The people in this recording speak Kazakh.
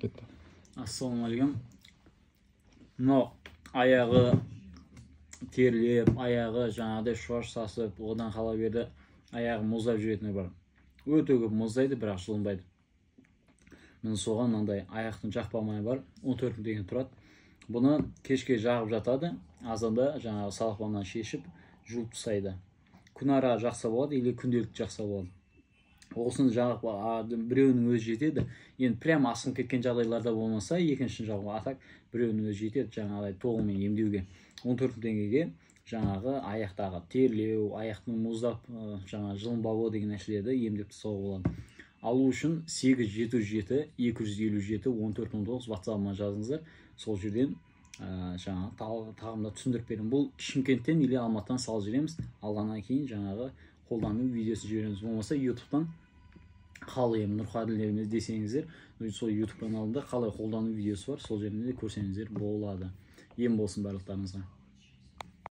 кетті. Ассалаумағалейкум. Мынау аяғы терлеп, аяғы жаңағыдай шуаш сасып, одан қала берді аяғы мұздап жүретіні бар. Өте көп мұздайды, бірақ жылынбайды. Міне соған мынандай аяқтың жақпамайы бар, 14 мың деген тұрады. Бұны кешке жағып жатады, азанда жаңағы салқыннан шешіп, жуып тастайды. Күн ара жақса болады, или күнделік жақса болады. Осын жағып біреуінің өзі жетеді. Енді прям асқын кеткен жағдайларда болмаса, екіншісін жағуға, атак біреуінің өзі жетеді жаңағыдай толығымен емдеуге. 14 мың теңгеге жаңағы аяқтағы терлеу, аяқтың мұздап, жаңағы жылынбауы деген нәрселерді емдеп тастауға болады. Алу үшін 877 257 1419 WhatsApp-ма жазыңыздар. Сол жерден жаңағы тағымда түсіндіріп беремін. Бұл Шымкенттен или Алматыдан салып жібереміз. Алғаннан кейін жаңағы қолдану видеосын жібереміз. Болмаса YouTube-тан қалай Нұрқаділ десеңіздер, сол YouTube каналында қалай қолдану видеосы бар, сол жерінде көрсеңіздер болады. Ем болсын барлықтарыңызға.